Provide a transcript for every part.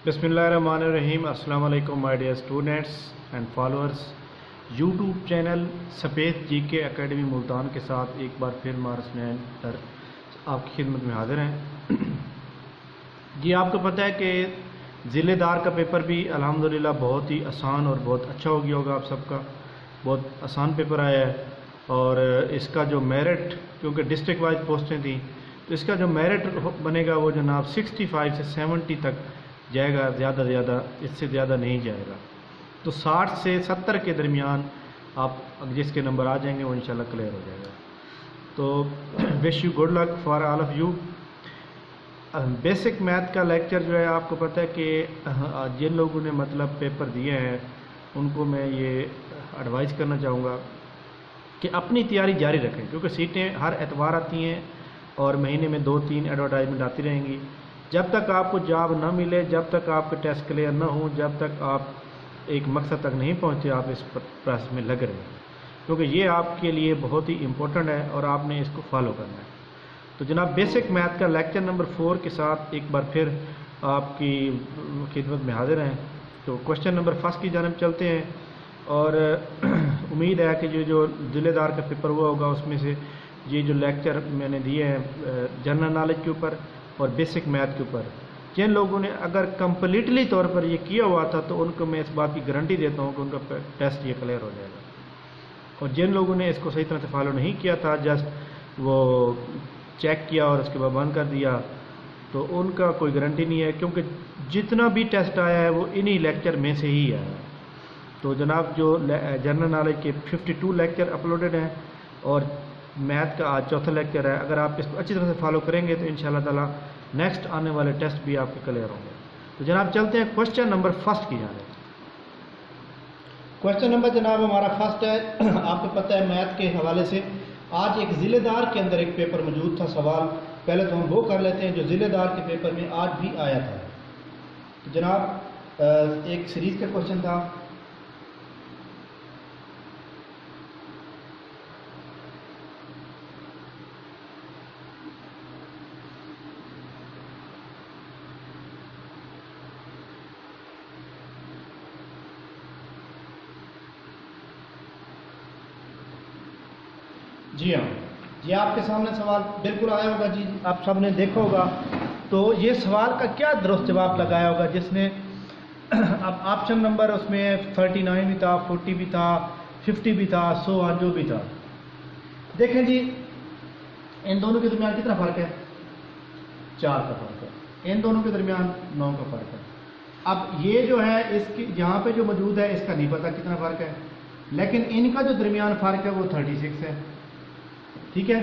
बिस्मिल्लाहिर्रहमानिर्रहीम। अस्सलाम वालेकुम my dear students and followers. YouTube channel Safed GK academy Multan के साथ एक बार फिर मार्स नैन सर आपकी खिदमत में हाजिर हैं। जी आपको पता है कि ज़िलेदार का पेपर भी अल्हम्दुलिल्लाह बहुत ही आसान और बहुत अच्छा हो गया होगा। आप सबका बहुत आसान पेपर आया है और इसका जो मेरिट, क्योंकि डिस्ट्रिक्ट वाइज पोस्टें थी, तो इसका जो मेरिट बनेगा वो जनाब 65 से 70 तक जाएगा, ज़्यादा से ज़्यादा, इससे ज़्यादा नहीं जाएगा। तो 60 से 70 के दरमियान आप जिसके नंबर आ जाएंगे वो इंशाल्लाह क्लियर हो जाएगा। तो wish you good luck for all of you. Basic math का लेक्चर जो है, आपको पता है कि जिन लोगों ने मतलब पेपर दिए हैं उनको मैं ये एडवाइस करना चाहूँगा कि अपनी तैयारी जारी रखें, क्योंकि सीटें हर एतवार आती हैं और महीने में 2-3 एडवर्टाइजमेंट आती रहेंगी। जब तक आपको जॉब ना मिले, जब तक आपके टेस्ट क्लियर ना हो, जब तक आप एक मकसद तक नहीं पहुंचे, आप इस प्रोसेस में लग रहे हैं, क्योंकि ये आपके लिए बहुत ही इम्पोर्टेंट है और आपने इसको फॉलो करना है। तो जनाब बेसिक मैथ का लेक्चर नंबर 4 के साथ एक बार फिर आपकी खिदमत में हाजिर हैं। तो क्वेश्चन नंबर 1 की जानब चलते हैं और उम्मीद है कि जो ज़िलेदार का पेपर हुआ होगा उसमें से ये जो लेक्चर मैंने दिए हैं जनरल नॉलेज के ऊपर और बेसिक मैथ के ऊपर, जिन लोगों ने अगर कम्प्लीटली तौर पर ये किया हुआ था तो उनको मैं इस बात की गारंटी देता हूँ कि उनका टेस्ट ये क्लियर हो जाएगा। और जिन लोगों ने इसको सही तरह से फॉलो नहीं किया था, जस्ट वो चेक किया और उसके बाद बंद कर दिया, तो उनका कोई गारंटी नहीं है, क्योंकि जितना भी टेस्ट आया है वो इन्हीं लेक्चर में से ही आया है। तो जनाब जो जनरल नॉलेज के 52 लेक्चर अपलोडेड हैं और मैथ का आज चौथा लेक्चर है। अगर आप इसको अच्छी तरह से फॉलो करेंगे तो इंशाल्लाह ताला नेक्स्ट आने वाले टेस्ट भी आपके क्लियर होंगे। तो जनाब चलते हैं क्वेश्चन नंबर 1 की जाने। क्वेश्चन नंबर जनाब हमारा फर्स्ट है। आपको पता है मैथ के हवाले से आज एक ज़िलेदार के अंदर एक पेपर मौजूद था। सवाल पहले तो हम वो कर लेते हैं जो ज़िलेदार के पेपर में आज भी आया था। तो जनाब एक सीरीज का क्वेश्चन था। जी हाँ, ये आपके सामने सवाल बिल्कुल आया होगा जी, आप सब ने देखा होगा। तो ये सवाल का क्या दुरुस्त जवाब लगाया होगा जिसने अब ऑप्शन नंबर उसमें 39 भी था, 40 भी था, 50 भी था, 100 जो भी था। देखें जी, इन दोनों के दरमियान कितना फ़र्क है? 4 का फ़र्क है। इन दोनों के दरमियान 9 का फ़र्क है। अब ये जो है इसकी यहाँ पे जो मौजूद है इसका नहीं पता कितना फ़र्क है, लेकिन इनका जो दरमियान फ़र्क है वो 36 है। ठीक है।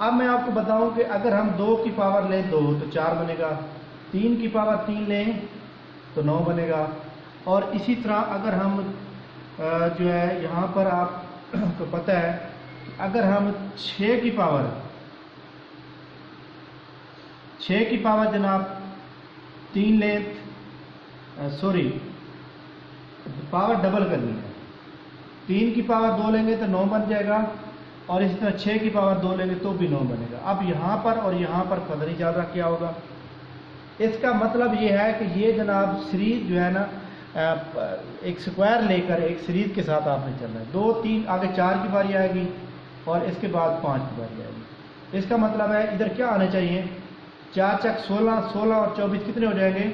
अब मैं आपको बताऊं कि अगर हम 2 की पावर लें 2 तो 4 बनेगा, 3 की पावर 3 लें तो 9 बनेगा, और इसी तरह अगर हम जो है यहाँ पर आपको पता है कि अगर हम 6 की पावर जनाब 3 लें, सॉरी पावर डबल करनी है, 3 की पावर 2 लेंगे तो 9 बन जाएगा, और इसी तरह 6 की पावर 2 लेंगे तो भी 9 बनेगा। अब यहाँ पर और यहाँ पर पता नहीं ज़्यादा क्या होगा। इसका मतलब ये है कि ये जनाब सीरीज जो है ना, एक स्क्वायर लेकर एक सीरीज के साथ आपने चलना है। 2 3 आगे 4 की बारी आएगी और इसके बाद 5 की बारी आएगी। इसका मतलब है इधर क्या आने चाहिए? 4 चक 16, 16 और 24 कितने हो जाएंगे?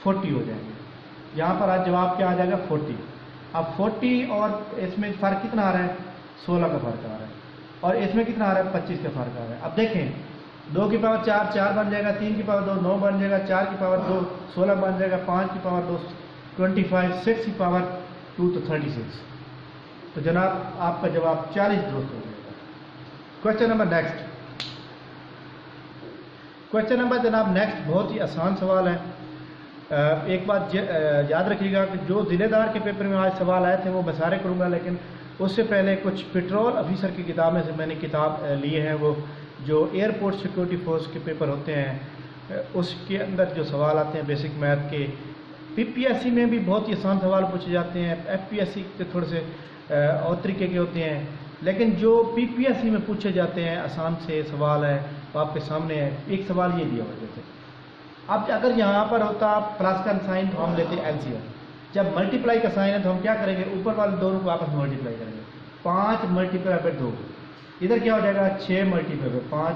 40 हो जाएंगे। यहाँ पर आज जवाब क्या आ जाएगा? 40। अब 40 और इसमें फ़र्क कितना आ रहा है? 16 का फ़र्क आ रहा है, और इसमें कितना आ रहा है? 25 का फ़र्क आ रहा है। अब देखें, 2 की पावर 4 4 बन जाएगा, 3 की पावर 2 9 बन जाएगा, 4 की पावर 2 16 बन जाएगा, 5 की पावर 2 25, 6 की पावर 2 तो 36। तो जनाब आपका जवाब 40 दुरुस्त हो जाएगा। Question number next. Question number जनाब नेक्स्ट बहुत ही आसान सवाल है। एक बात याद रखिएगा कि जो ज़िलेदार के पेपर में आज सवाल आए थे वो मैं सारे करूँगा, लेकिन उससे पहले कुछ पेट्रोल ऑफिसर की किताब में से मैंने किताब लिए हैं। वो जो एयरपोर्ट सिक्योरिटी फोर्स के पेपर होते हैं उसके अंदर जो सवाल आते हैं बेसिक मैथ के, पीपीएससी में भी बहुत ही आसान सवाल पूछे जाते हैं, एफपीएससी के थोड़े से और तरीके के होते हैं, लेकिन जो पीपीएससी में पूछे जाते हैं आसान से सवाल है वो आपके सामने है। एक सवाल ये दिया हुआ जैसे अब अगर यहाँ पर होता प्लस का साइन तो हम लेते एलसीएम। जब मल्टीप्लाई का साइन है तो हम क्या करेंगे, ऊपर वाले दोनों को आपस में मल्टीप्लाई करेंगे। 5 मल्टीप्लाई बाय 2, इधर क्या हो जाएगा 6 मल्टीप्लाई बाय 5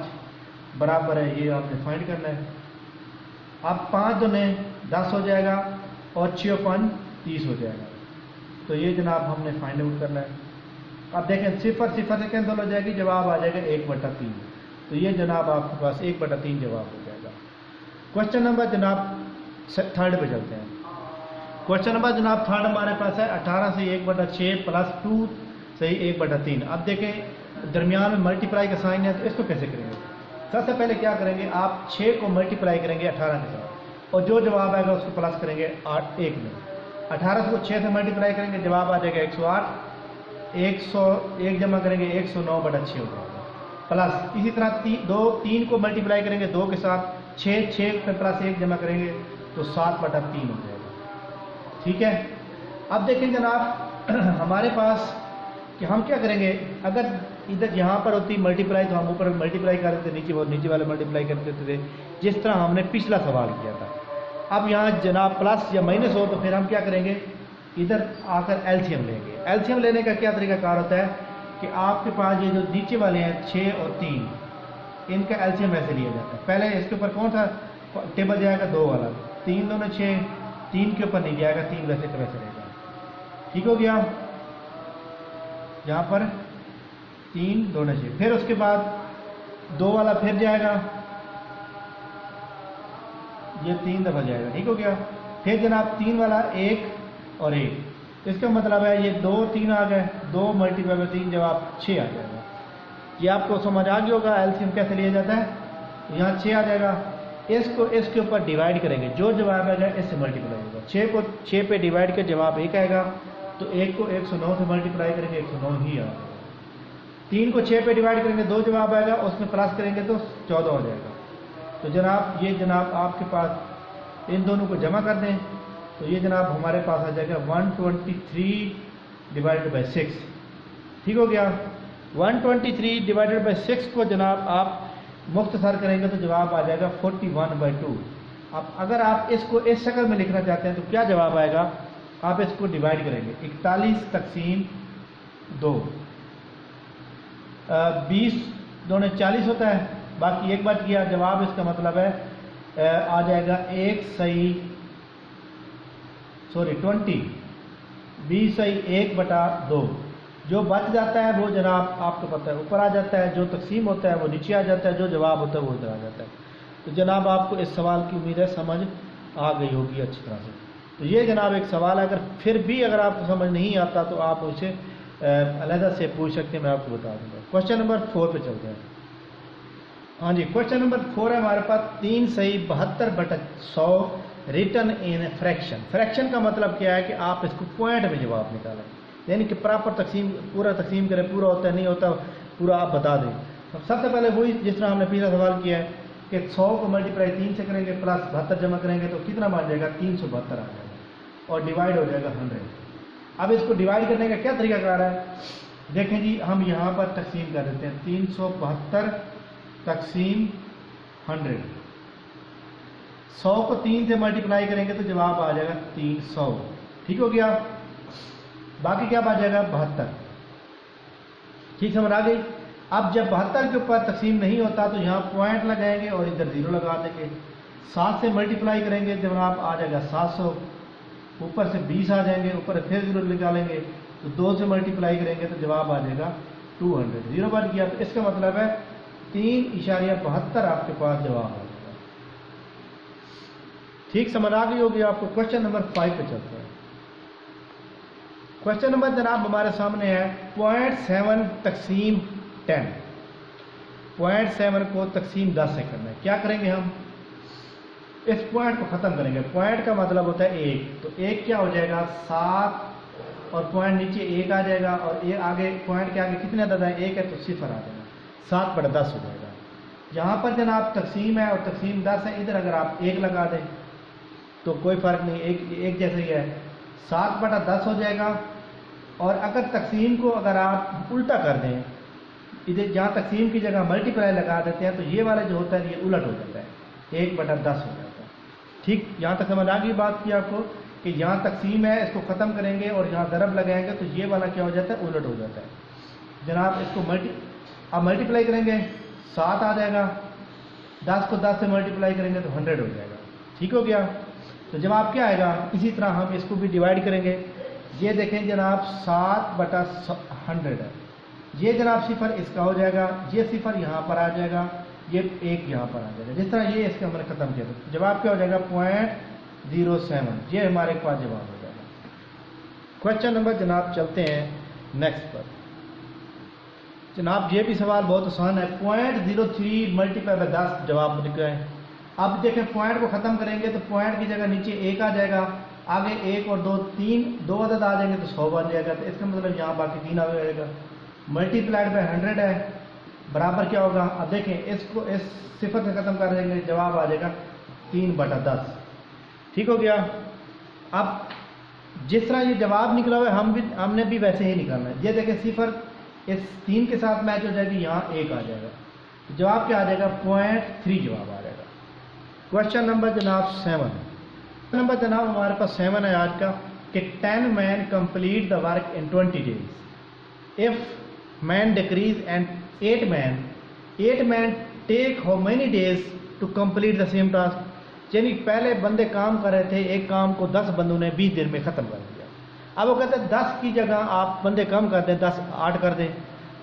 बराबर है, ये आपने फाइंड करना है। अब 5 दूने 10 हो जाएगा और 6 5 30 हो जाएगा। तो ये जनाब हमने फाइंड आउट करना है। अब देखें सिफर सिफर से कैंसिल हो जाएगी, जवाब आ जाएगा 1/3। तो ये जनाब आपके पास 1/3 जवाब हो जाएगा। क्वेश्चन नंबर जनाब थर्ड पे चलते हैं। क्वेश्चन नंबर जनाब थर्ड हमारे पास है 18 से 1/6 प्लस 2 से 1/3। अब देखें दरमियान में मल्टीप्लाई का साइन है, तो इसको कैसे करेंगे। सबसे पहले क्या करेंगे, आप 6 को मल्टीप्लाई करेंगे 18 के साथ और जो जवाब आएगा उसको प्लस करेंगे 1 में। 18 को 6 से मल्टीप्लाई करेंगे, जवाब आ जाएगा 108। 101 जमा करेंगे 109/6 हो जाएगा। प्लस इसी तरह 3 को मल्टीप्लाई करेंगे 2 के साथ, 6 पे प्लस 1 जमा करेंगे तो 7/3 हो जाएगा। ठीक है। अब देखें जनाब हमारे पास कि हम क्या करेंगे, अगर इधर यहाँ पर होती मल्टीप्लाई तो हम ऊपर मल्टीप्लाई कर देते, नीचे वाले मल्टीप्लाई कर देते थे, जिस तरह हमने पिछला सवाल किया था। अब यहाँ जनाब प्लस या माइनस हो तो फिर हम क्या करेंगे, इधर आकर एलसीएम लेंगे। एलसीएम लेने का क्या तरीकाकार होता है कि आपके पास ये जो नीचे वाले हैं 6 और 3, इनका एलसीएम वैसे लिया जाता है। पहले इसके ऊपर कौन सा टेबल जाएगा, 2 वाला। 3 दूने 6, 3 के ऊपर नहीं जाएगा, 3 वैसे का वैसे रहेगा। ठीक हो गया। यहाँ पर 3 दूने 6, फिर उसके बाद 2 वाला फिर जाएगा, ये 3 दफ़ा जाएगा। ठीक हो गया। फिर जनाब 3 वाला 1 और 1, इसका मतलब है ये 2 3 आ गए, 2 मल्टीप्लाई बाय 3 जवाब 6 आ जाएगा। ये आपको समझ आ गया होगा एलसीएम कैसे लिया जाता है। यहाँ 6 आ जाएगा, इसको इसके ऊपर डिवाइड करेंगे, जो जवाब आएगा इससे मल्टीप्लाई होगा। 6 को 6 पे डिवाइड कर जवाब 1 आएगा, तो 1 को 109 से मल्टीप्लाई करेंगे 109 ही आएगा। 3 को 6 पे डिवाइड करेंगे 2 जवाब आएगा, उसमें प्लस करेंगे तो 14 हो जाएगा। तो जनाब ये जनाब आपके पास इन दोनों को जमा कर दें तो ये जनाब हमारे पास आ जाएगा 123 डिवाइडेड बाई 6। ठीक हो गया। 123 डिवाइडेड बाई 6 को जनाब आप मुख्तसर करेंगे तो जवाब आ जाएगा 41/2। अब अगर आप इसको इस शक्ल में लिखना चाहते हैं तो क्या जवाब आएगा, आप इसको डिवाइड करेंगे 41 तकसीम 2, 20 दूने 40 होता है, बाकी एक बच गया। जवाब इसका मतलब है आ जाएगा 20 20 सही 1/2। जो बच जाता है वो जनाब आपको पता है ऊपर आ जाता है, जो तकसीम होता है वो नीचे आ जाता है, जो जवाब होता है वो इधर आ जाता है। तो जनाब आपको इस सवाल की उम्मीद है समझ आ गई होगी अच्छी तरह से। तो ये जनाब एक सवाल है, अगर फिर भी अगर आपको समझ नहीं आता तो आप उसे अलहदा से पूछ सकते हैं, मैं आपको बता दूंगा। क्वेश्चन नंबर 4 पे चलते हैं। हाँ जी, क्वेश्चन नंबर 4 है हमारे पास 3 सही 72/100 रिटर्न इन फ्रैक्शन। फ्रैक्शन का मतलब क्या है कि आप इसको पॉइंट में जवाब निकालें, यानी कि प्रॉपर तकसीम, पूरा तकसीम करें, पूरा होता है नहीं होता पूरा आप बता दें। तो सबसे पहले वही जिस तरह हमने पिछला सवाल किया है कि 100 को मल्टीप्लाई 3 से करेंगे प्लस 72 जमा करेंगे तो कितना बन जाएगा, 372 आ जाएगा और डिवाइड हो जाएगा 100। अब इसको डिवाइड करने का क्या तरीका कर रहा है, देखें जी, हम यहाँ पर तकसीम कर देते हैं 372 तकसीम 100। 100 को 3 से मल्टीप्लाई करेंगे तो जवाब आ जाएगा 300। ठीक हो गया। बाकी क्या बच जाएगा 72। ठीक समझ आ गई। अब जब 72 के ऊपर तकसीम नहीं होता तो यहाँ पॉइंट लगाएंगे और इधर 0 लगा देंगे। 7 से मल्टीप्लाई करेंगे जवाब आ जाएगा 700, ऊपर से 20 आ जाएंगे, ऊपर फिर 0 निकालेंगे तो 2 से मल्टीप्लाई करेंगे तो जवाब आ जाएगा 200। 0 बन गया तो इसका मतलब है 3.72 आपके पास जवाब आ जाएगा। ठीक समझ आ गई होगी आपको। क्वेश्चन नंबर 5 पे चलते हैं। क्वेश्चन नंबर जनाब हमारे सामने है 0.7 तकसीम 10। 0.7 को तकसीम 10 से करना है। क्या करेंगे, हम इस पॉइंट को ख़त्म करेंगे। पॉइंट का मतलब होता है 1, तो 1 क्या हो जाएगा 7 और पॉइंट नीचे 1 आ जाएगा और ये आगे पॉइंट के आगे कितने अदद है, 1 है तो 0 आ जाएगा, 7/10 हो जाएगा। यहाँ पर जनाब तकसीम है और तकसीम 10 है, इधर अगर आप 1 लगा दें तो कोई फ़र्क नहीं, एक जैसे ही है, 7/10 हो जाएगा। और अगर तकसीम को अगर आप उल्टा कर दें, इधर जहाँ तकसीम की जगह मल्टीप्लाई लगा देते हैं तो ये वाला जो होता है ये उलट हो जाता है, 1/10 हो जाता है। ٹھیک یہاں تک سمجھ آ گئی بات کی آپ کو کہ یہاں تقسیم ہے، اس کو ختم کریں گے اور یہاں ضرب لگائیں گے تو یہ والا کیا ہو جاتا ہے، الٹ ہو جاتا ہے جناب. اس کو اب ملٹیپلائی کریں گے 7 آ جائے گا، 10 کو 10 سے ملٹیپلائی کریں گے تو 100 ہو جائے گا. ٹھیک ہو گیا. تو جواب کیا آئے گا؟ اسی طرح ہم اس کو بھی ڈیوائڈ کریں گے. یہ دیکھیں جناب 7/100 ہے. یہ جناب صفر اس کا ہو جائے گا، یہ صفر یہاں پر آ جائے گا، یہ 1 یہاں پر آ جائے گا. جس طرح یہ اس کے ہم نے ختم کیا تھا، جواب کیا ہو جائے گا 0.07. یہ ہمارے پاس جواب ہو جائے گا. کوشچن نمبر جناب چلتے ہیں نیکسٹ پر. جناب یہ بھی سوال بہت آسان ہے. 0.03 ملٹیپلائی بائی 10 جواب نکلا ہے. اب دیکھیں پوائنٹ کو ختم کریں گے تو پوائنٹ کی جگہ نیچے 1 آ جائے گا، آگے 1 اور 2 3 2 عدد آ جائیں گے تو 100 بن جائے گا. تو اس کا مطلب یہاں باقی 3 آ جائے گا. ملٹیپلائڈ بائی 100 ہے برابر کیا ہوگا؟ اب دیکھیں اس کو اس صفر سے ختم کر دیں گے، جواب آ جائے گا 3/10. ٹھیک ہو گیا. اب جس طرح یہ جواب نکلا ہوا ہے ہم نے بھی ویسے ہی نکالنا ہے. یہ دیکھیں صفر اس 3 کے ساتھ میچ ہو جائے گی، یہاں 1 آ جائے گا. جواب کیا آ جائے گا؟ 0.3 جواب آ جائے گا. کوشچن نمبر جناب 7 نمبر جناب ہمارے پاس 7 ہے آج کا کہ 10 men complete the work in 20 days. If man decrease and 8 men take how many days to complete the same task. یعنی پہلے بندے کام کر رہے تھے، ایک کام کو 10 بندوں نے 20 دن میں ختم کر دیا. اب وہ کہتے ہیں 10 کی جگہ آپ بندے کم کر دیں، 10 8 کر دیں،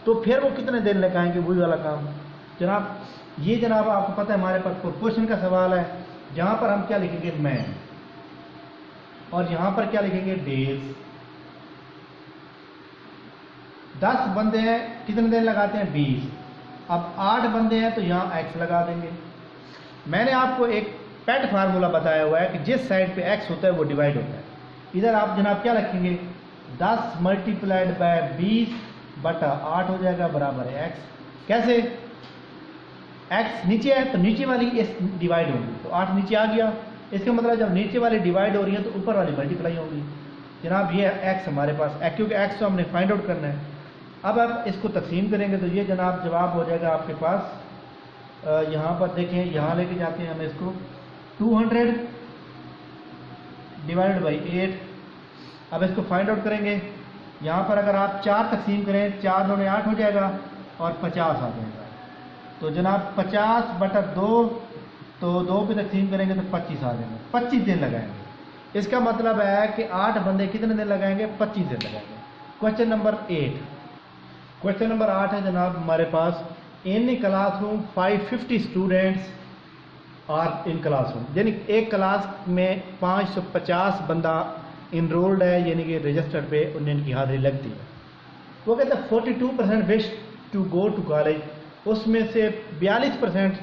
تو پھر وہ کتنے دن لگائیں گے وہی والا کام. جناب یہ جناب آپ کو پتہ ہے ہمارے پاس پرپوزیشن کا سوال ہے. جہاں پر ہم کیا لکھیں گے؟ مین. اور یہاں پر کیا لکھیں گے؟ ڈیز. 10 بندے ہیں، کتنے دن لگاتے ہیں؟ 20. اب 8 بندے ہیں تو یہاں ایکس لگا دیں گے. میں نے آپ کو ایک پیٹ فارمولا بتایا ہوا ہے کہ جس سائڈ پہ ایکس ہوتا ہے وہ ڈیوائڈ ہوتا ہے. ادھر آپ جناب کیا لکھیں گے؟ 10 ملٹیپلائڈ بائی 20/8 ہو جائے گا برابر ہے ایکس. کیسے؟ ایکس نیچے ہے تو نیچے والی اس ڈیوائڈ ہوگی تو 8 نیچے آ گیا. اس کا مطلب جب نیچے والی ڈیوائڈ ہو رہی ہے تو اوپر والی ملٹیپلائی ہوگی. جناب یہ ایکس ہمارے پاس کیونکہ ایکس تو ہم نے فائنڈ آؤٹ کرنا ہے. اب آپ اس کو تقسیم کریں گے تو یہ جناب جواب ہو جائے گا آپ کے پاس. یہاں پر دیکھیں، یہاں لے کے جاتے ہیں ہم اس کو 200 ڈیوائڈ بائی 8. اب اس کو فائنڈ آؤٹ کریں گے. یہاں پر اگر آپ 4 تقسیم کریں، 4 2 8 ہو جائے گا اور 50 آ جائے گا. تو جناب 50/2 تو 2 پہ تقسیم کریں گے تو 25 آ جائیں گے. 25 دن لگائیں گے. اس کا مطلب ہے کہ 8 بندے کتنے دن لگائیں گے؟ 25 دن لگائیں گے. Question number 8. کوشچن نمبر 8 ہے جناب ہمارے پاس in class room 550 students are in class room. یعنی ایک کلاس میں 550 بندہ انرولڈ ہے، یعنی کہ رجسٹرڈ پہ ان کی حاضری لگتی ہے. وہ کہتے ہیں 42% wish to go to college. اس میں سے 42%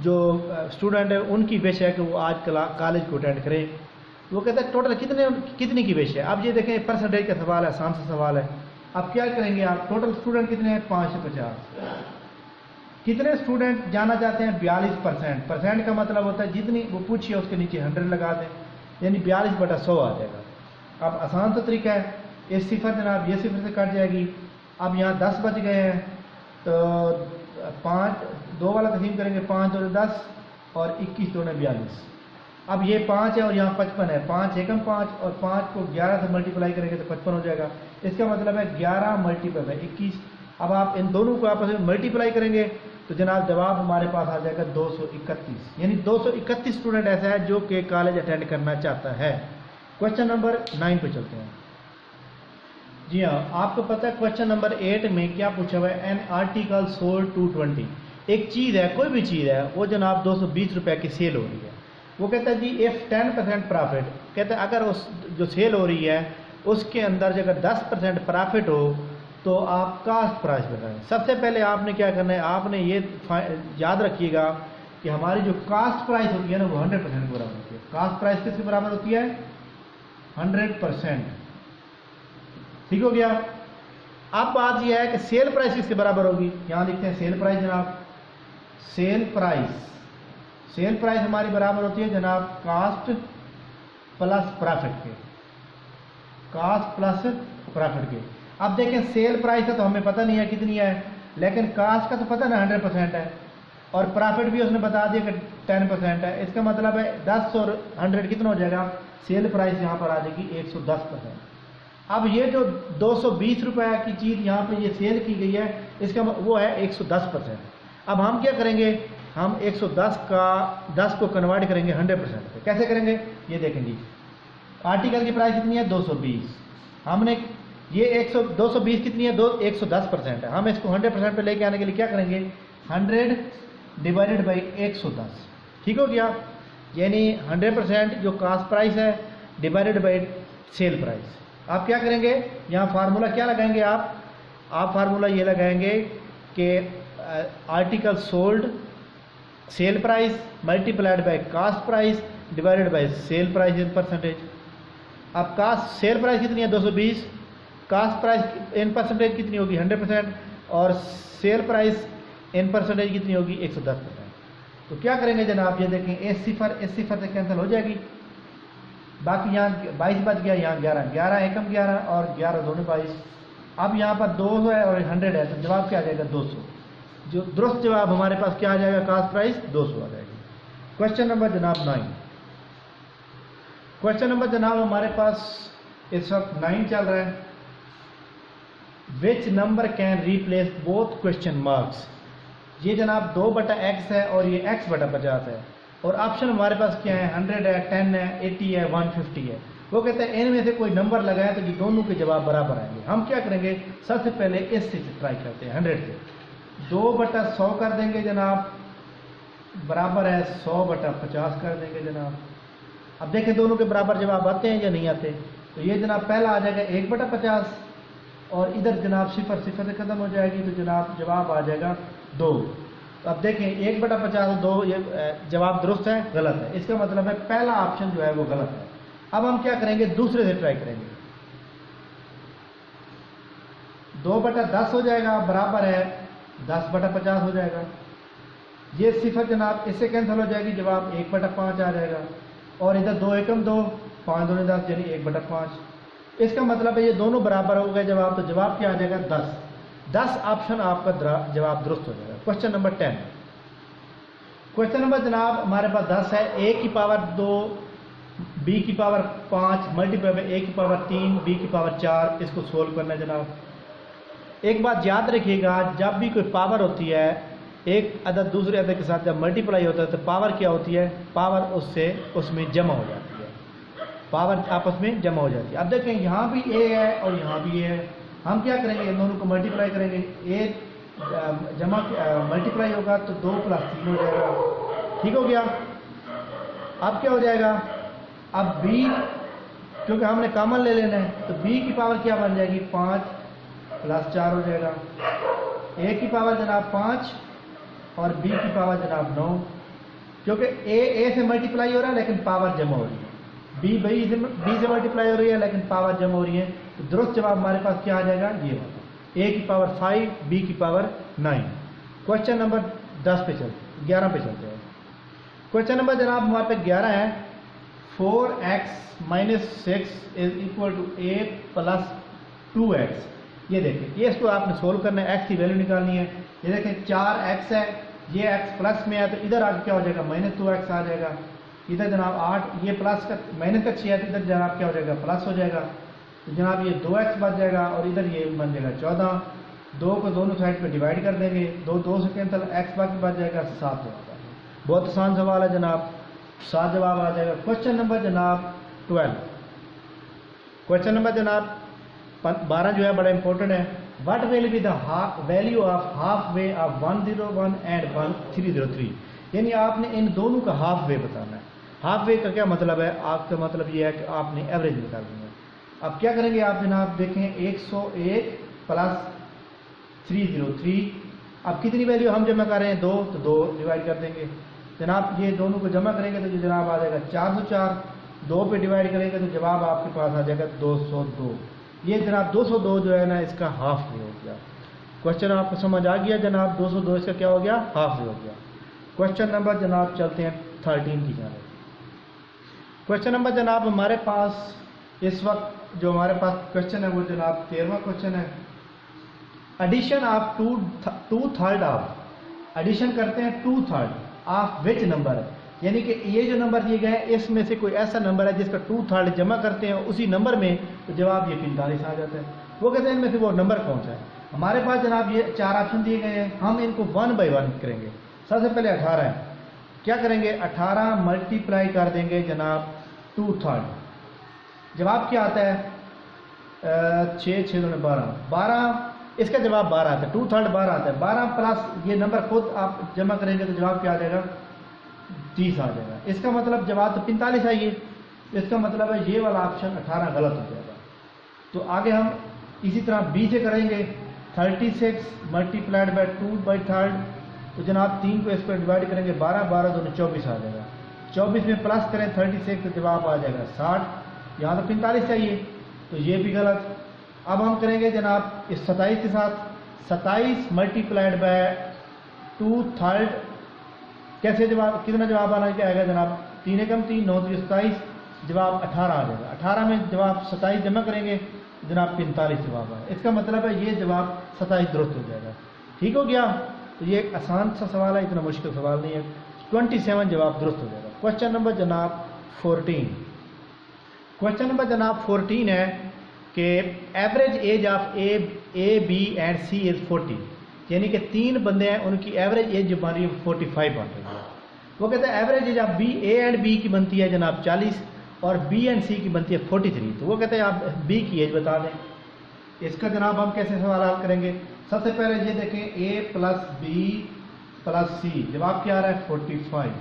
جو اسٹوڈنٹ ہیں ان کی وش ہے کہ وہ آج کالج کو اٹینڈ کریں. وہ کہتے ہیں ٹوٹل کتنی کی وش ہے. اب یہ دیکھیں پرسنٹیج کا سوال ہے، آسان سا سوال ہے. اب کیا کریں گے آپ؟ ٹوٹل اسٹوڈنٹ کتنے ہیں؟ 550. کتنے اسٹوڈنٹ جانا چاہتے ہیں؟ 42%. پرسنٹ کا مطلب ہوتا ہے جتنی وہ پوچھیے اس کے نیچے 100 لگا دیں، یعنی 42/100 آ جائے گا. اب آسان تو طریقہ ہے. یہ صفر جناب یہ صفر سے کٹ جائے گی. اب یہاں 10 بچ گئے ہیں تو 5 2 والا تقسیم کریں گے، 5 اور 10 اور 21 2 42. اب یہ 5 ہے اور یہاں 55 ہے. 5 ایکم 5 اور 5 کو 11 سے ملٹیپلائی کریں گے تو 55 ہو جائے گا. اس کا مطلب ہے 11 ملٹیپل ہے 21. اب آپ ان دونوں کو آپس میں ملٹیپلائی کریں گے تو جناب جواب ہمارے پاس آ جائے گا 231. یعنی 231 اسٹوڈنٹ ایسا ہے جو کہ کالج اٹینڈ کرنا چاہتا ہے. کوشچن نمبر 9 پہ چلتے ہیں. جی ہاں، آپ کو پتہ ہے کوشچن نمبر 8 میں کیا پوچھا ہوا ہے؟ An article sold 220. ایک چیز ہے، کوئی بھی چیز ہے، وہ جناب 220 روپے کی سیل ہو رہی ہے. وہ کہتا ہے جی اف 10% پرافٹ، کہتا ہے اگر اس جو سیل ہو رہی ہے اس کے اندر اگر 10% پرافٹ ہو تو آپ کاسٹ پرائس لگائیں. سب سے پہلے آپ نے کیا کرنا ہے؟ آپ نے یہ یاد رکھیے گا کہ ہماری جو کاسٹ پرائس ہوتی ہے نا وہ 100% کے برابر ہوتی ہے. کاسٹ پرائس کس کے برابر ہوتی ہے؟ 100%. ٹھیک ہو گیا. اب بات یہ ہے کہ سیل پرائس کس کے برابر ہوگی؟ یہاں لکھتے ہیں سیل پرائس. جناب سیل پرائس ہماری برابر ہوتی ہے جناب کاسٹ پلس پرافٹ کے. کاسٹ پلس پرافٹ کے. اب دیکھیں سیل پرائس کا تو ہمیں پتہ نہیں ہے کتنی ہے، لیکن کاسٹ کا تو پتہ نا 100% ہے. और प्रॉफिट भी उसने बता दिया कि 10% है। इसका मतलब है 10 और 100 कितना हो जाएगा, सेल प्राइस यहाँ पर आ जाएगी 110%। अब ये जो 220 रुपये की चीज़ यहाँ पे ये सेल की गई है, इसका वो है 110%। अब हम क्या करेंगे, हम 110 का 10 को कन्वर्ट करेंगे 100% पे। कैसे करेंगे ये देखेंगे। आर्टिकल की प्राइस कितनी है 220, हमने ये 220 कितनी है 110% है। हम इसको 100% पे लेके आने के लिए क्या करेंगे, 100 डिवाइडेड बाई 110, ठीक हो गया। यानी 100% जो कास्ट प्राइस है डिवाइडेड बाई सेल प्राइस। आप क्या करेंगे, यहाँ फार्मूला क्या लगाएंगे आप फार्मूला ये लगाएंगे कि article sold sale price multiplied by cost price divided by sale price in percentage. अब कास्ट सेल प्राइस कितनी है 220, कास्ट प्राइस इन परसेंटेज कितनी होगी 100%, और सेल प्राइस इन परसेंटेज कितनी होगी 110%। तो क्या करेंगे जनाब, ये देखें इस सिफर से कैंसिल हो जाएगी, बाकी यहाँ 22 बच गया, यहाँ 11 एकम 11 और 11 दोनों 22। अब यहाँ पर 200 है और 100 है, तो जवाब क्या आ जाएगा 200। जो दुरुस्त जवाब हमारे पास क्या आ जाएगा, कास्ट प्राइस 200 आ जाएगी। क्वेश्चन नंबर जनाब 9। क्वेश्चन नंबर जनाब हमारे पास इस वक्त 9 चल रहा है। Which number can replace both question marks. ये जनाब 2/x है और ये x/50 है, और ऑप्शन हमारे पास क्या है 100 है, 10 है, 80 है, 150 है। वो कहते हैं इनमें से कोई नंबर लगाए तो ये दोनों के जवाब बराबर आएंगे। हम क्या करेंगे, सबसे पहले इससे ट्राई करते हैं 100 से। 2/100 कर देंगे जनाब, बराबर है 100/50 कर देंगे जनाब। अब देखें दोनों के बराबर जवाब आते हैं या नहीं आते। तो ये जनाब पहला आ जाएगा 1/50, और इधर जनाब सिफर से ख़त्म हो जाएगी, तो जनाब जवाब आ जाएगा 2। अब देखें 1/50 2, ये जवाब दुरुस्त है गलत है। इसका मतलब है पहला ऑप्शन जो है वो गलत है। अब हम क्या करेंगे, दूसरे से ट्राई करेंगे। 2/10 हो जाएगा, बराबर है 10/50 हो जाएगा। ये सिफर जनाब इससे कैंसिल हो जाएगी, जवाब 1/5 आ जाएगा, और इधर 2 एकम 2, 5 दूनी 10 यानी 1/5। इसका मतलब है ये दोनों बराबर हो गए जवाब, तो जवाब क्या आ जाएगा 10 ऑप्शन आपका जवाब दुरुस्त हो जाएगा। Question number 10। क्वेश्चन नंबर जनाब हमारे पास 10 है। a की पावर 2, b की पावर 5 मल्टीप्लाई बाई a की पावर 3, b की पावर 4। इसको सोल्व करना है जनाब। एक बात याद रखिएगा, जब भी कोई पावर होती है एक अदद दूसरे अदद के साथ जब मल्टीप्लाई होता है तो पावर क्या होती है, पावर उसमें जमा हो जाती है, पावर आपस में जमा हो जाती है। अब देखें यहाँ भी a है और यहाँ भी a है। हम क्या करेंगे, इन दोनों को मल्टीप्लाई करेंगे। a जमा मल्टीप्लाई होगा तो 2 + 3 हो जाएगा, ठीक हो गया। अब क्या हो जाएगा, अब b क्योंकि हमने कॉमन ले लेना है, तो b की पावर क्या बन जाएगी 5 + 4 हो जाएगा। a की पावर जनाब 5 और b की पावर जनाब 9, क्योंकि a से मल्टीप्लाई हो रहा है लेकिन पावर जमा हो रही है, b से मल्टीप्लाई हो रही है लेकिन पावर जमा हो रही है। तो दुरुस्त जवाब हमारे पास क्या आ जाएगा, ये होगा a की पावर 5, b की पावर 9। क्वेश्चन नंबर 11 पे चलते हैं। क्वेश्चन नंबर जनाब हमारे पे 11 है। 4x - 6 = 8 + 2x। ये देखिए, ये इसको आपने सोल्व करना है, x की वैल्यू निकालनी है। ये देखें 4x है, ये x प्लस में है तो इधर आगे क्या हो जाएगा -2x आ जाएगा। इधर जनाब 8, ये प्लस का माइनस का 6 है तो इधर जनाब क्या हो जाएगा प्लस हो जाएगा। तो जनाब ये 2x बच जाएगा और इधर ये बन जाएगा 14। 2 को दोनों साइड पे डिवाइड कर देंगे, 2 से कैंसिल, x बाकी बच जाएगा 7 जवाब आ जाएगा। बहुत आसान सवाल है जनाब, 7 जवाब आ जाएगा। क्वेश्चन नंबर जनाब 12। क्वेश्चन नंबर जनाब 12 जो है बड़ा इंपॉर्टेंट है। What will be the value of half way of 101 and 1303। यानी आपने इन दोनों का हाफ वे बताना है। हाफ वे का क्या मतलब है, आपका मतलब ये है कि आपने एवरेज निकालनी है। अब क्या करेंगे आप जनाब, देखें 101 + 303। अब कितनी वैल्यू हम जमा कर रहे हैं 2, तो 2 डिवाइड कर देंगे जनाब। ये दोनों को जमा करेंगे तो ये जनाब आ जाएगा 404। 2 पे डिवाइड करेंगे तो जवाब आपके पास आ जाएगा 202। ये जनाब 202 जो है ना इसका हाफ वे हो गया। क्वेश्चन आपको समझ आ गया जनाब, 202 इसका क्या हो गया, हाफ वे हो गया। क्वेश्चन नंबर जनाब चलते हैं 13 की जाने। क्वेश्चन नंबर जनाब हमारे पास इस वक्त जो हमारे पास क्वेश्चन है वो जनाब 13वां क्वेश्चन है। एडिशन ऑफ 2/3 ऑफ एडिशन करते हैं 2/3 ऑफ विच नंबर, यानी कि ये जो नंबर दिए गए हैं इसमें से कोई ऐसा नंबर है जिसका 2/3 जमा करते हैं उसी नंबर में, तो जवाब ये 45 आ जाता है। वो कहते हैं इनमें से वो नंबर कौन सा है। हमारे पास जनाब ये 4 ऑप्शन दिए गए हैं, हम इनको 1 बाय 1 करेंगे। सबसे पहले 18 है, क्या करेंगे 18 मल्टीप्लाई कर देंगे जनाब 2/3, जवाब क्या आता है 6 6 12 12, इसका जवाब 12 आता है, 2/3 12 आता है। 12 प्लस ये नंबर खुद आप जमा करेंगे तो जवाब क्या आ जाएगा 30 आ जाएगा। इसका मतलब जवाब तो 45 है ये, इसका मतलब है ये वाला ऑप्शन 18 गलत हो जाएगा। तो आगे हम इसी तरह बी से करेंगे 36 मल्टीप्लाइड बाई 2/3, तो जनाब 3 को इस पर डिवाइड करेंगे 12 12 दूनी 24 आ जाएगा। 24 में प्लस करें 36 तो जवाब आ जाएगा 60, यहाँ तो 45 चाहिए तो ये भी गलत। अब हम करेंगे जनाब इस 27 के साथ 27 मल्टीप्लाइड बाय 2/3, कैसे जवाब कितना जवाब आना क्या आएगा जनाब 3 एकम 3 9 3 27, जवाब 18 आ जाएगा। 18 में जवाब 27 जमा करेंगे जनाब 45 जवाब आएगा। इसका मतलब है ये जवाब 27 दुरुस्त हो जाएगा। ठीक हो गया, तो ये एक आसान सा सवाल है, इतना मुश्किल सवाल नहीं है। 27 जवाब दुरुस्त हो जाएगा। क्वेश्चन नंबर जनाब 14, क्वेश्चन नंबर जनाब 14 है कि average age of A B and C is 40, यानी कि 3 बंदे हैं उनकी एवरेज एज जो बन रही है 45 बन रही है। वो कहते हैं average age of B A and B की बनती है जनाब 40 और बी एंड सी की बनती है 43। तो वो कहते हैं आप बी की एज बता दें। इसका जनाब हम कैसे सवाल हल करेंगे। सबसे पहले ये देखें ए प्लस बी प्लस सी, जवाब क्या आ रहा है 45।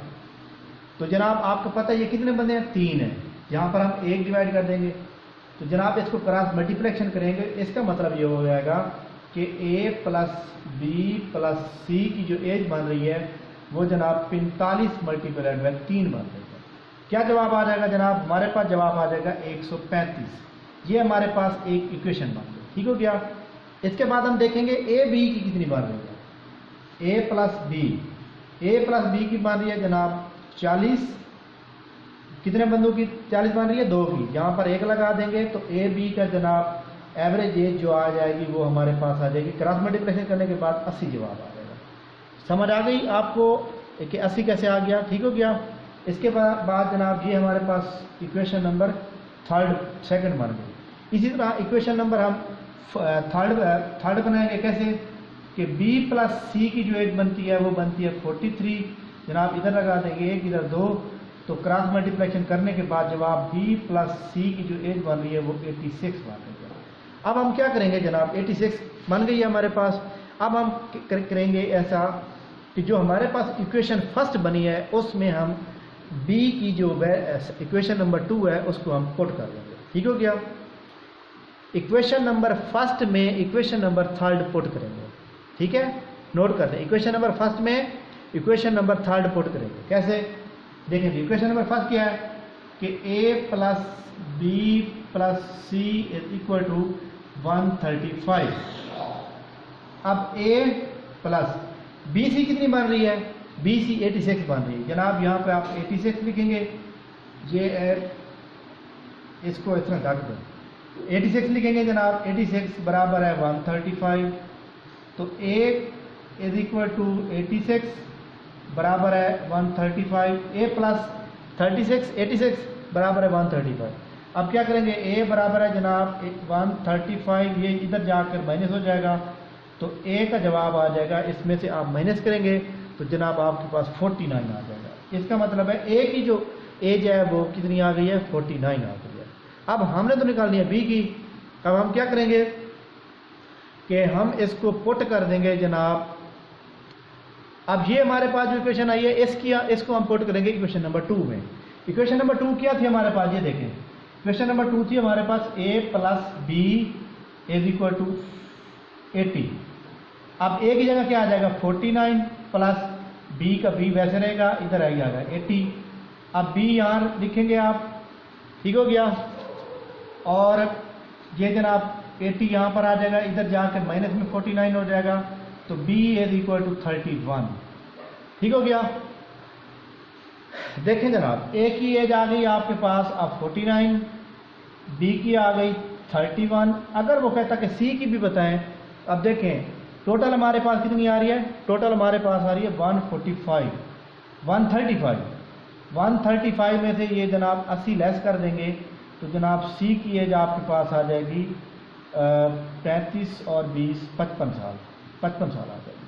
तो जनाब आपको पता है ये कितने बंदे हैं 3 हैं, यहाँ पर हम 1 डिवाइड कर देंगे तो जनाब इसको क्रॉस मल्टीप्लिकेशन करेंगे। इसका मतलब ये हो जाएगा कि ए प्लस बी प्लस सी की जो एज बन रही है वो जनाब 45 मल्टीप्लाइड बाय 3 बन रही है। क्या जवाब आ जाएगा जनाब, हमारे पास जवाब आ जाएगा 135। ये हमारे पास एक इक्वेशन बन गई। ठीक हो गया। इसके बाद हम देखेंगे ए बी की कितनी बन रही है। ए प्लस बी की बन रही है जनाब 40, कितने बंदों की 40 बन रही है 2 की, यहाँ पर 1 लगा देंगे तो ए बी का जनाब एवरेज एज जो आ जाएगी वो हमारे पास आ जाएगी। क्रॉस मल्टीप्लिकेशन करने के बाद 80 जवाब आ जाएगा। समझ आ गई आपको कि 80 कैसे आ गया। ठीक हो गया। इसके बाद जनाब ये हमारे पास इक्वेशन नंबर सेकंड बन गई। इसी तरह इक्वेशन नंबर हम थर्ड बनाएंगे कैसे कि b प्लस सी की जो एज बनती है वो बनती है 43, जनाब इधर लगा देंगे 1 इधर 2, तो क्रॉस मल्टीप्लिकेशन करने के बाद जवाब b प्लस सी की जो एज बन रही है वो 86 बन रही है। अब हम क्या करेंगे जनाब 86 बन गई है हमारे पास। अब हम करेंगे ऐसा कि जो हमारे पास इक्वेशन फर्स्ट बनी है उसमें हम b की जो इक्वेशन नंबर 2 है उसको हम पुट कर देंगे। ठीक हो गया। इक्वेशन नंबर फर्स्ट में इक्वेशन नंबर थर्ड पुट करेंगे। ठीक है, नोट कर दें। इक्वेशन नंबर फर्स्ट में इक्वेशन नंबर थर्ड पुट करेंगे। कैसे देखें, इक्वेशन नंबर फर्स्ट क्या है कि a plus B plus C is equal to 135। अब a प्लस बी सी कितनी बन रही है, बी सी 86 बन रही है। जनाब यहाँ पे आप 86 लिखेंगे, ये इसको इस तरह ढक दो, 86 लिखेंगे जनाब। 86 बराबर है 135, तो a इज इक्वल टू 86 बराबर है 135। a प्लस 86 बराबर है 135। अब क्या करेंगे, a बराबर है जनाब 135, ये इधर जाकर माइनस हो जाएगा तो a का जवाब आ जाएगा, इसमें से आप माइनस करेंगे तो जनाब आपके पास 49 आ जाएगा। इसका मतलब है a की जो एज है वो कितनी आ गई है 49 आ गई है। अब हमने तो निकालनी है b की। अब हम क्या करेंगे कि हम इसको पुट कर देंगे जनाब। अब ये हमारे पास जो इक्वेशन आई है इसको हम पुट करेंगे इक्वेशन नंबर 2 में। इक्वेशन नंबर 2 क्या थी हमारे पास, ये देखें इक्वेशन नंबर 2 थी हमारे पास a plus B is equal to 80। अब a की जगह क्या आ जाएगा 49 प्लस b का b वैसे रहेगा, इधर आ जाएगा 80। अब b यहाँ लिखेंगे आप। ठीक हो गया। और ये जनाब 80 यहाँ पर आ जाएगा, इधर जाकर माइनस में 49 हो जाएगा तो b इज इक्वल टू 31। ठीक हो गया। देखें जनाब a की एज आ गई आपके पास अब 49, b की आ गई 31। अगर वो कहता कि c की भी बताएं, अब देखें टोटल हमारे पास कितनी आ रही है? टोटल हमारे पास आ रही है 135 में से ये जनाब 80 लेस कर देंगे तो जनाब सी की एज आपके पास आ जाएगी 35 और 20 55 साल आ जाएगी।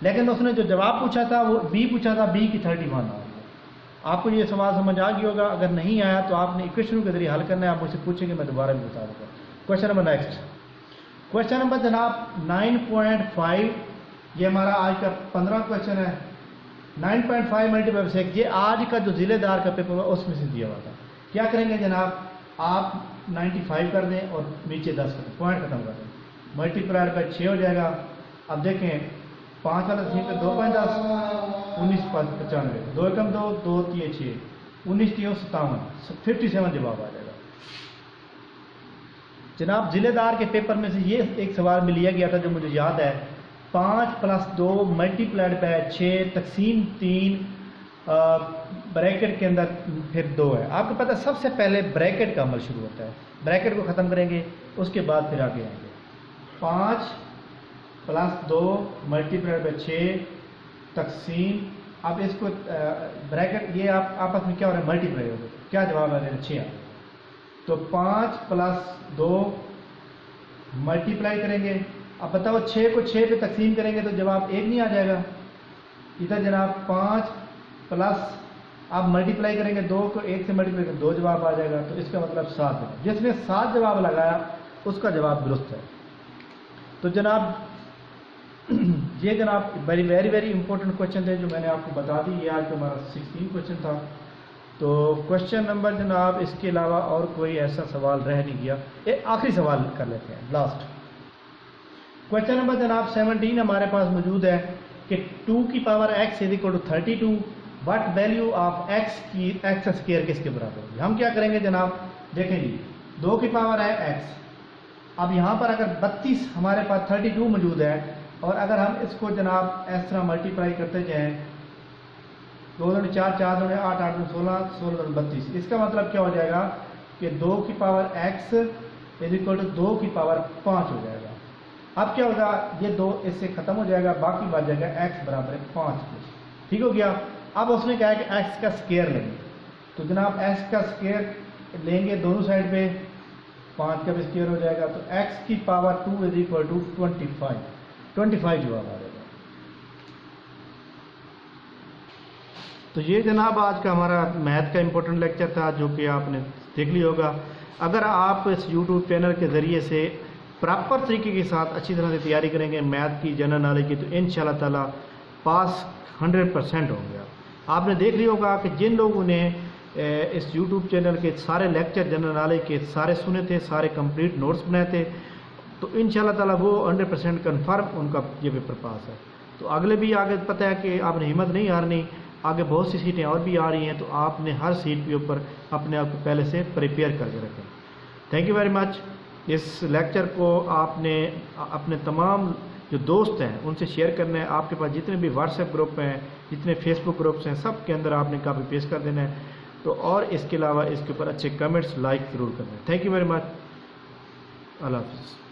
लेकिन उसने जो जवाब पूछा था वो बी पूछा था, बी की 31 आ रही है। आपको ये सवाल समझ आ गया होगा। अगर नहीं आया तो आपने इक्वेशन के जरिए हल करना है। आप मुझसे पूछेंगे, मैं दोबारा भी बता दूँगा। Question number next, question number जनाब 9.5, ये हमारा आज का 15वां क्वेश्चन है। 9.5 मल्टीप्लाई 6, ये आज का जो जिलेदार का पेपर हुआ उसमें से दिया हुआ था। क्या करेंगे जनाब, आप 95 कर दें और नीचे 10 कर दें, पॉइंट खत्म कर दें, मल्टीप्लाइड बाय 6 हो जाएगा। अब देखें 5 वाला थी पे 2.10 19 5 95, 2 एकम 2 2 3 6 19 3 57 57 जवाब आ जाएगा। जनाब जिलेदार के पेपर में से ये एक सवाल में लिया गया था जो मुझे याद है, 5 + 2 मल्टीप्लाइड बाय 6 तकसीम 3 ब्रैकेट के अंदर फिर 2 है। आपको पता है सबसे पहले ब्रैकेट का अमल शुरू होता है, ब्रैकेट को ख़त्म करेंगे उसके बाद फिर आगे आएंगे। 5 + 2 मल्टीप्लाइड बाय 6 तकसीम, अब इसको ब्रैकेट ये आप आपस में क्या हो रहा है, मल्टीप्लाई हो गया, क्या जवाब आ रहा है 6 आ गया। तो 5 + 2 मल्टीप्लाई करेंगे। अब बताओ 6 को 6 पे तकसीम करेंगे तो जवाब 1 नहीं आ जाएगा। इधर जनाब 5 प्लस आप मल्टीप्लाई करेंगे 2 को 1 से मल्टीप्लाई करेंगे 2 जवाब आ जाएगा। तो इसका मतलब 7 है। जिसने 7 जवाब लगाया उसका जवाब दुरुस्त है। तो जनाब ये जनाब very very very important question थे जो मैंने आपको बता दी। ये आज का हमारा 16 क्वेश्चन था। तो क्वेश्चन नंबर जनाब इसके अलावा और कोई ऐसा सवाल रह नहीं गया। एक आखिरी सवाल कर लेते हैं, लास्ट क्वेश्चन नंबर जनाब 17 हमारे पास मौजूद है कि 2 की power x = 32, what value of x की x स्क्वायर किसके बराबर होगी। हम क्या करेंगे जनाब, देखें जी 2 की पावर है x, अब यहाँ पर अगर 32 हमारे पास 32 मौजूद है और अगर हम इसको जनाब इस तरह मल्टीप्लाई करते जाएँ 2 दूनी 4 4 दूनी 8 8 दूनी 16 16 दूनी 32, इसका मतलब क्या हो जाएगा कि 2 की पावर x = 2 की पावर 5 हो जाएगा। अब क्या होगा, ये 2 इससे ख़त्म हो जाएगा, बाकी बच जाएगा x = 5। ठीक हो गया। अब उसने कहा है कि x का स्क्वायर लेंगे, तो जनाब x का स्क्वायर लेंगे दोनों साइड पे, 5 का भी स्क्वायर हो जाएगा। तो x की पावर 2 = 25 जवाब आ जाएगा। तो ये जनाब आज का हमारा मैथ का इम्पोर्टेंट लेक्चर था जो कि आपने देख लिया होगा। अगर आप इस यूट्यूब चैनल के ज़रिए से प्रॉपर तरीके के साथ अच्छी तरह से तैयारी करेंगे मैथ की, जनरल नॉलेज की, तो इंशाल्लाह ताला पास 100% होंगे। आपने देख लिया होगा कि जिन लोगों ने इस यूट्यूब चैनल के सारे लेक्चर जनरल नॉलेज के सारे सुने थे, सारे कंप्लीट नोट्स बनाए थे, तो इंशाल्लाह ताला वो 100% कन्फर्म उनका ये पेपर पास है। तो अगले भी आगे पता है कि आपने हिम्मत नहीं हारनी, आगे बहुत सी सीटें और भी आ रही हैं, तो आपने हर सीट के ऊपर अपने आप को पहले से प्रिपेयर करके रखें। Thank you very much. इस लेक्चर को आपने अपने तमाम जो दोस्त हैं उनसे शेयर करना है। आपके पास जितने भी व्हाट्सएप ग्रुप हैं, जितने फेसबुक ग्रुप्स हैं, सब के अंदर आपने कापी पेस्ट कर देना है। तो और इसके अलावा इसके ऊपर अच्छे कमेंट्स लाइक ज़रूर करना है। Thank you very much. अल्लाह हाफ़िज़।